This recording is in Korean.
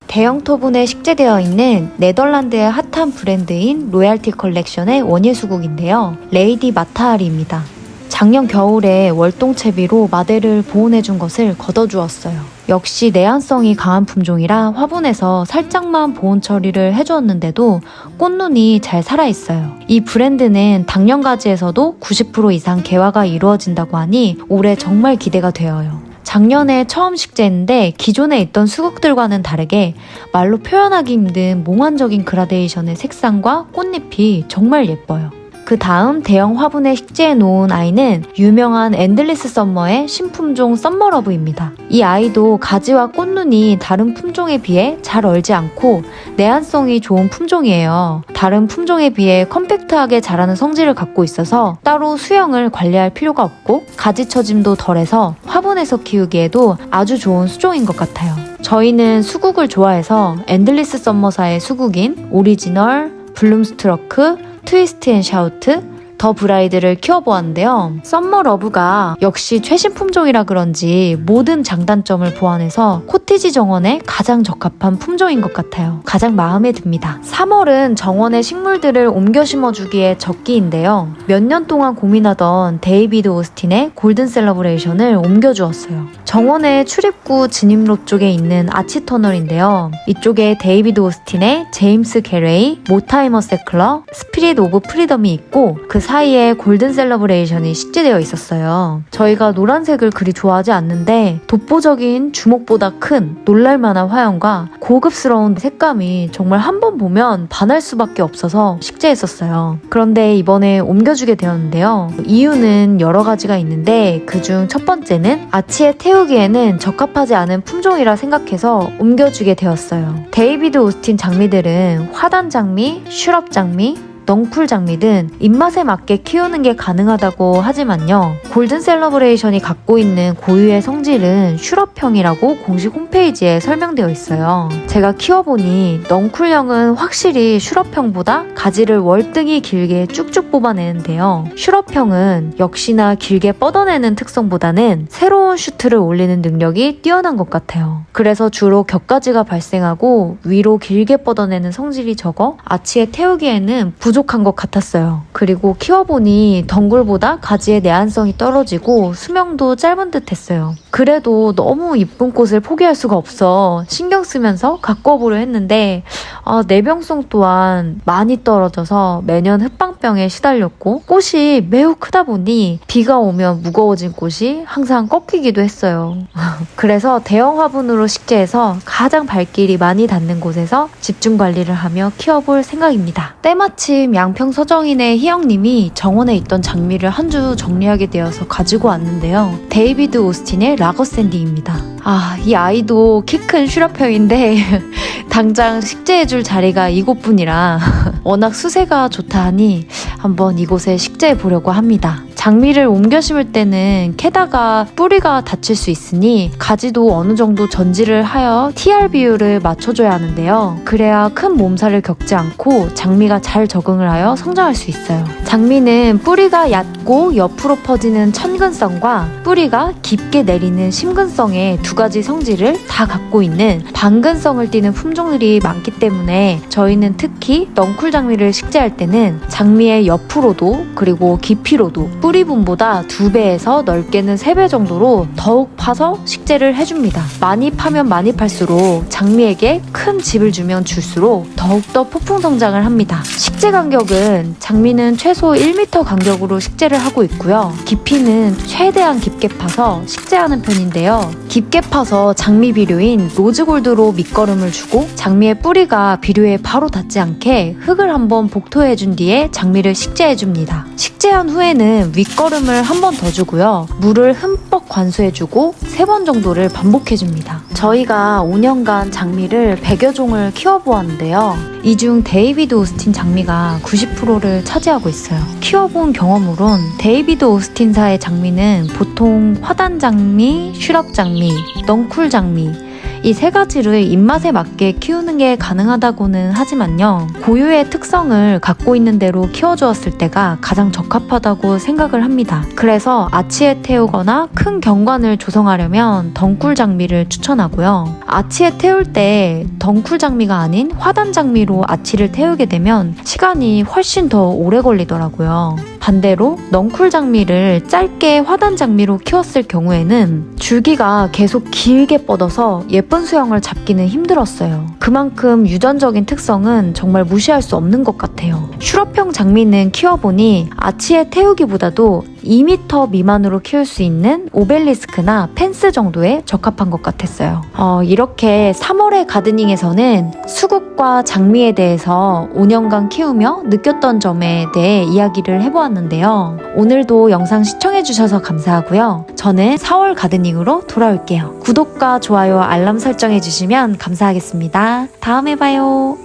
대형 토분에 식재되어 있는 네덜란드의 핫한 브랜드인 로얄티 컬렉션의 원예 수국인데요. 레이디 마타하리입니다. 작년 겨울에 월동채비로 마대를 보온해준 것을 걷어주었어요. 역시 내한성이 강한 품종이라 화분에서 살짝만 보온 처리를 해주었는데도 꽃눈이 잘 살아있어요. 이 브랜드는 당년가지에서도 90% 이상 개화가 이루어진다고 하니 올해 정말 기대가 되어요. 작년에 처음 식재했는데 기존에 있던 수국들과는 다르게 말로 표현하기 힘든 몽환적인 그라데이션의 색상과 꽃잎이 정말 예뻐요. 그 다음 대형 화분에 식재해 놓은 아이는 유명한 엔들리스 썸머의 신품종 썸머러브입니다. 이 아이도 가지와 꽃눈이 다른 품종에 비해 잘 얼지 않고 내한성이 좋은 품종이에요. 다른 품종에 비해 컴팩트하게 자라는 성질을 갖고 있어서 따로 수영을 관리할 필요가 없고 가지 처짐도 덜해서 화분에서 키우기에도 아주 좋은 수종인 것 같아요. 저희는 수국을 좋아해서 엔들리스 썸머사의 수국인 오리지널, 블룸스트러크, 트위스트 앤 샤우트, 더 브라이드를 키워보았는데요. 썸머 러브가 역시 최신 품종이라 그런지 모든 장단점을 보완해서 코티지 정원에 가장 적합한 품종인 것 같아요. 가장 마음에 듭니다. 3월은 정원에 식물들을 옮겨 심어주기에 적기인데요. 몇 년 동안 고민하던 데이비드 오스틴의 골든 셀러브레이션을 옮겨주었어요. 정원의 출입구 진입로 쪽에 있는 아치 터널인데요. 이쪽에 데이비드 오스틴의 제임스 게레이, 모타이머 세클러, 스피릿 오브 프리덤이 있고 그 사이에 골든 셀러브레이션이 식재되어 있었어요. 저희가 노란색을 그리 좋아하지 않는데 독보적인 주목보다 큰 놀랄만한 화형과 고급스러운 색감이 정말 한 번 보면 반할 수밖에 없어서 식재했었어요. 그런데 이번에 옮겨주게 되었는데요. 이유는 여러 가지가 있는데 그중 첫 번째는 아치에 태우기에는 적합하지 않은 품종이라 생각해서 옮겨주게 되었어요. 데이비드 오스틴 장미들은 화단 장미, 슈럽 장미, 넝쿨 장미 등 입맛에 맞게 키우는 게 가능하다고 하지만요. 골든 셀러브레이션이 갖고 있는 고유의 성질은 슈럽형이라고 공식 홈페이지에 설명되어 있어요. 제가 키워보니 넝쿨형은 확실히 슈럽형보다 가지를 월등히 길게 쭉쭉 뽑아내는데요. 슈럽형은 역시나 길게 뻗어내는 특성보다는 새로운 슈트를 올리는 능력이 뛰어난 것 같아요. 그래서 주로 격가지가 발생하고 위로 길게 뻗어내는 성질이 적어 아치에 태우기에는 부족한 것 같았어요. 그리고 키워보니 덩굴보다 가지의 내한성이 떨어지고 수명도 짧은 듯 했어요. 그래도 너무 이쁜 꽃을 포기할 수가 없어 신경 쓰면서 가꿔보려 했는데 내병성 또한 많이 떨어져서 매년 흑방병에 시달렸고 꽃이 매우 크다 보니 비가 오면 무거워진 꽃이 항상 꺾이기도 했어요. 그래서 대형 화분으로 식재해서 가장 발길이 많이 닿는 곳에서 집중 관리를 하며 키워볼 생각입니다. 때마침 양평 서정인의 희영님이 정원에 있던 장미를 한 주 정리하게 되어서 가지고 왔는데요. 데이비드 오스틴의 라거샌디입니다. 이 아이도 키 큰 슈럽형인데 당장 식재해줄 자리가 이곳뿐이라 워낙 수세가 좋다 하니 한번 이곳에 식재해 보려고 합니다. 장미를 옮겨 심을 때는 캐다가 뿌리가 다칠 수 있으니 가지도 어느 정도 전지를 하여 TR 비율을 맞춰줘야 하는데요. 그래야 큰 몸살을 겪지 않고 장미가 잘 적응을 하여 성장할 수 있어요. 장미는 뿌리가 얕고 옆으로 퍼지는 천근성과 뿌리가 깊게 내리는 심근성의 두 가지 성질을 다 갖고 있는 반근성을 띠는 품종들이 많기 때문에 저희는 특히 넝쿨 장미를 식재할 때는 장미의 옆으로도 그리고 깊이로도 뿌리분보다 2배에서 넓게는 3배 정도로 더욱 파서 식재를 해줍니다. 많이 파면 많이 팔수록 장미에게 큰 즙을 주면 줄수록 더욱더 폭풍 성장을 합니다. 식재 간격은 장미는 최소 1m 간격으로 식재를 하고 있고요. 깊이는 최대한 깊게 파서 식재하는 편인데요. 깊게 파서 장미 비료인 로즈골드로 밑거름을 주고 장미의 뿌리가 비료에 바로 닿지 않게 흙을 한번 복토해준 뒤에 장미를 식재해줍니다. 식재한 후에는 윗거름을 한 번 더 주고요. 물을 흠뻑 관수해주고 3번 정도를 반복해줍니다. 저희가 5년간 장미를 100여 종을 키워보았는데요. 이 중 데이비드 오스틴 장미가 90%를 차지하고 있어요. 키워본 경험으론 데이비드 오스틴사의 장미는 보통 화단 장미, 슈럽 장미, 넝쿨 장미 이 세 가지를 입맛에 맞게 키우는 게 가능하다고는 하지만요. 고유의 특성을 갖고 있는 대로 키워주었을 때가 가장 적합하다고 생각을 합니다. 그래서 아치에 태우거나 큰 경관을 조성하려면 덩쿨 장미를 추천하고요. 아치에 태울 때 덩쿨 장미가 아닌 화단 장미로 아치를 태우게 되면 시간이 훨씬 더 오래 걸리더라고요. 반대로 넝쿨 장미를 짧게 화단 장미로 키웠을 경우에는 줄기가 계속 길게 뻗어서 예쁜 수영을 잡기는 힘들었어요. 그만큼 유전적인 특성은 정말 무시할 수 없는 것 같아요. 슈럽형 장미는 키워보니 아치에 태우기보다도 2m 미만으로 키울 수 있는 오벨리스크나 펜스 정도에 적합한 것 같았어요. 이렇게 3월의 가드닝에서는 수국과 장미에 대해서 5년간 키우며 느꼈던 점에 대해 이야기를 해보았는데요. 오늘도 영상 시청해주셔서 감사하고요. 저는 4월 가드닝으로 돌아올게요. 구독과 좋아요, 알람 설정해주시면 감사하겠습니다. 다음에 봐요.